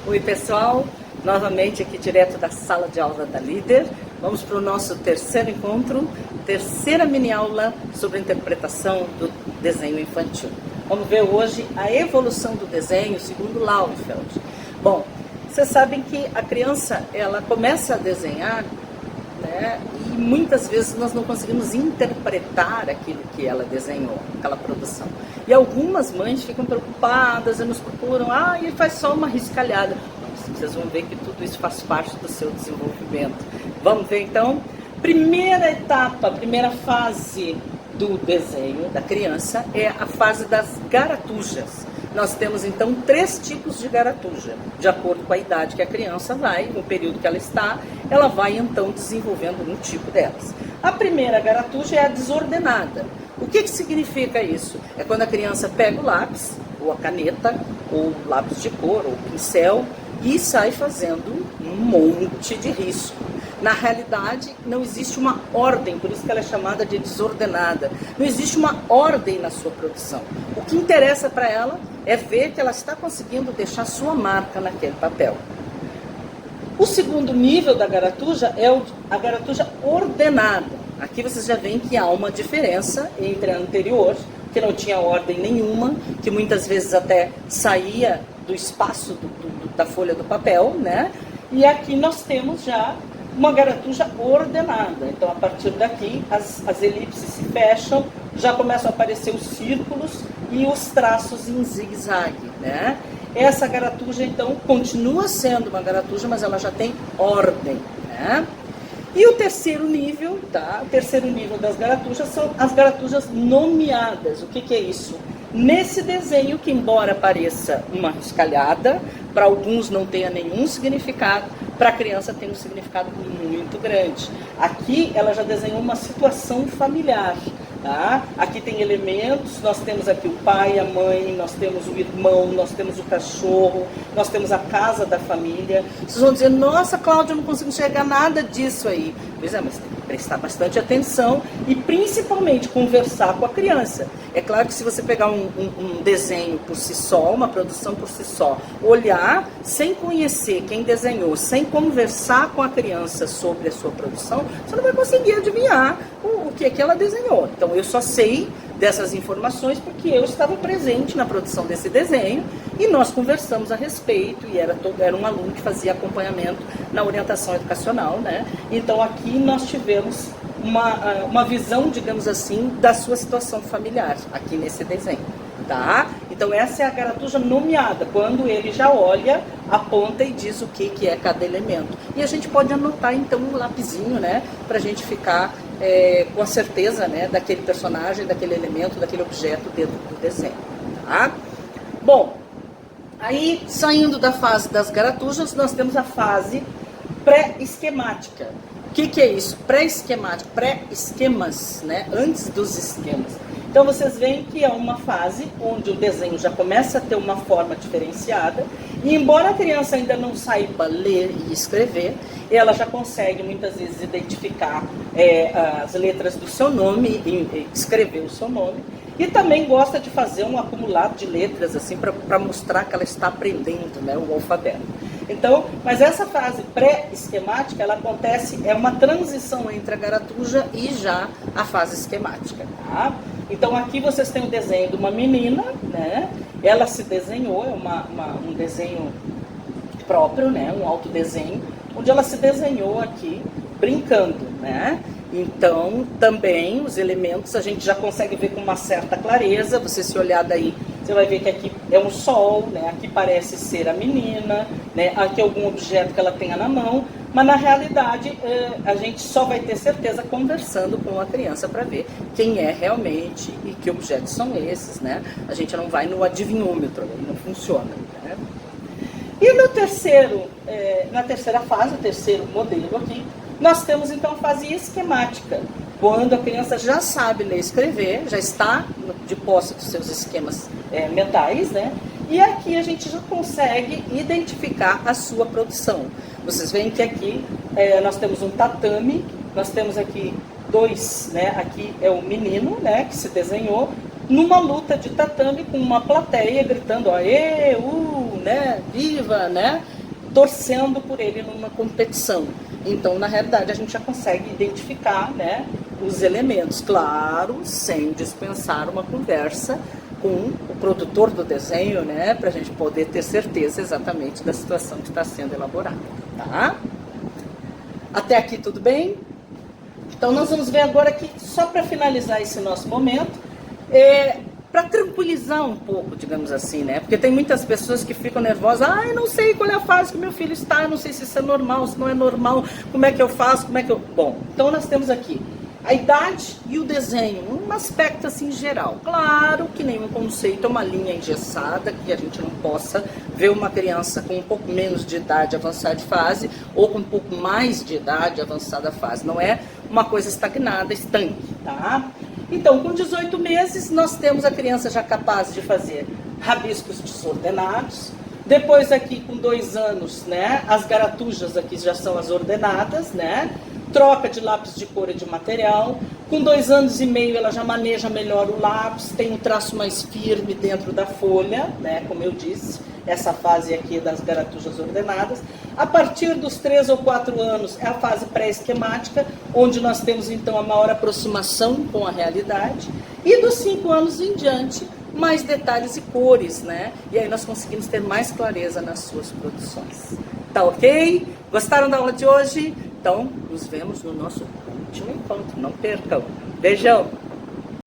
Oi pessoal, novamente aqui direto da sala de aula da Líder. Vamos para o nosso terceiro encontro, terceira mini aula sobre interpretação do desenho infantil. Vamos ver hoje a evolução do desenho segundo Laufeld. Bom, vocês sabem que a criança ela começa a desenhar, né, e muitas vezes nós não conseguimos interpretar aquilo que ela desenhou, aquela produção. E algumas mães ficam preocupadas e nos procuram, ele faz só uma riscalhada. Vocês vão ver que tudo isso faz parte do seu desenvolvimento. Vamos ver então? Primeira etapa, primeira fase do desenho da criança é a fase das garatujas. Nós temos então 3 tipos de garatuja, de acordo com a idade que a criança vai, no período que ela está, ela vai então desenvolvendo um tipo delas. A primeira garatuja é a desordenada. O que significa isso? É quando a criança pega o lápis, ou a caneta, ou o lápis de cor, ou o pincel, e sai fazendo um monte de risco. Na realidade, não existe uma ordem, por isso que ela é chamada de desordenada. Não existe uma ordem na sua produção. O que interessa para ela é ver que ela está conseguindo deixar sua marca naquele papel. O segundo nível da garatuja é a garatuja ordenada. Aqui vocês já veem que há uma diferença entre a anterior, que não tinha ordem nenhuma, que muitas vezes até saía do espaço da folha do papel, né? E aqui nós temos já uma garatuja ordenada. Então, a partir daqui, as elipses se fecham, já começam a aparecer os círculos e os traços em zigue-zague, né? Essa garatuja, então, continua sendo uma garatuja, mas ela já tem ordem, né? E o terceiro nível, tá? O terceiro nível das garatujas são as garatujas nomeadas. O que é isso? Nesse desenho, que embora pareça uma riscalhada, para alguns não tenha nenhum significado, para a criança tem um significado muito grande. Aqui ela já desenhou uma situação familiar, tá? Aqui tem elementos, nós temos aqui o pai, a mãe, nós temos o irmão, nós temos o cachorro, nós temos a casa da família. Vocês vão dizer, nossa, Cláudia, eu não consigo enxergar nada disso aí. Pois é, mas tem que prestar bastante atenção e principalmente conversar com a criança. É claro que se você pegar um desenho por si só, uma produção por si só, olhar sem conhecer quem desenhou, sem conversar com a criança sobre a sua produção, você não vai conseguir adivinhar o que é que ela desenhou. Então eu só sei dessas informações porque eu estava presente na produção desse desenho e nós conversamos a respeito e era um aluno que fazia acompanhamento na orientação educacional, né? Então aqui nós tivemos uma visão, digamos assim, da sua situação familiar aqui nesse desenho, tá? Então essa é a garatuja nomeada, quando ele já olha, aponta e diz o que é cada elemento. E a gente pode anotar então um lapisinho, né, pra gente ficar com a certeza, né, daquele personagem, daquele elemento, daquele objeto dentro do desenho, tá? Bom, aí saindo da fase das garatujas, nós temos a fase pré-esquemática. O que é isso? Pré-esquemático, pré-esquemas, né? Antes dos esquemas. Então vocês veem que é uma fase onde o desenho já começa a ter uma forma diferenciada e embora a criança ainda não saiba ler e escrever, ela já consegue muitas vezes identificar as letras do seu nome e escrever o seu nome e também gosta de fazer um acumulado de letras assim para mostrar que ela está aprendendo, né, o alfabeto. Então, mas essa fase pré-esquemática, ela acontece, é uma transição entre a garatuja e já a fase esquemática, tá? Então aqui vocês têm o desenho de uma menina, né? Ela se desenhou, é um desenho próprio, né? Um autodesenho, onde ela se desenhou aqui brincando, né? Então, também os elementos a gente já consegue ver com uma certa clareza. Você se olhar daí, você vai ver que aqui é um sol, né? Aqui parece ser a menina, né? Aqui é algum objeto que ela tenha na mão, mas na realidade a gente só vai ter certeza conversando com a criança para ver quem é realmente e que objetos são esses, né? A gente não vai no adivinhômetro, não funciona, né? E no na terceira fase, o terceiro modelo aqui, nós temos então a fase esquemática, quando a criança já sabe ler e escrever, já está de posse dos seus esquemas mentais, né? E aqui a gente já consegue identificar a sua produção. Vocês veem que aqui nós temos um tatame, nós temos aqui 2, né? Aqui é o menino, né, que se desenhou, numa luta de tatame com uma plateia gritando aê, né, viva, né, torcendo por ele numa competição. Então, na realidade, a gente já consegue identificar, né, os elementos, claro, sem dispensar uma conversa com o produtor do desenho, né, para a gente poder ter certeza exatamente da situação que está sendo elaborada, tá? Até aqui tudo bem? Então nós vamos ver agora aqui, só para finalizar esse nosso momento, para tranquilizar um pouco, digamos assim, né? Porque tem muitas pessoas que ficam nervosas, eu não sei qual é a fase que meu filho está, não sei se isso é normal, se não é normal, como é que eu faço, como é que eu... Bom, então nós temos aqui a idade e o desenho, um aspecto assim geral. Claro que nenhum conceito é uma linha engessada, que a gente não possa ver uma criança com um pouco menos de idade avançar de fase, ou com um pouco mais de idade avançada fase. Não é uma coisa estagnada, estanque, tá? Então, com 18 meses, nós temos a criança já capaz de fazer rabiscos desordenados. Depois aqui, com 2 anos, né, as garatujas aqui já são as ordenadas, né? Troca de lápis de cor e de material. Com 2 anos e meio ela já maneja melhor o lápis, tem um traço mais firme dentro da folha, né? Como eu disse, essa fase aqui das garatujas ordenadas. A partir dos 3 ou 4 anos é a fase pré-esquemática, onde nós temos então a maior aproximação com a realidade. E dos 5 anos em diante, mais detalhes e cores, né? E aí nós conseguimos ter mais clareza nas suas produções. Tá ok? Gostaram da aula de hoje? Então, nos vemos no nosso último encontro. Não percam. Beijão!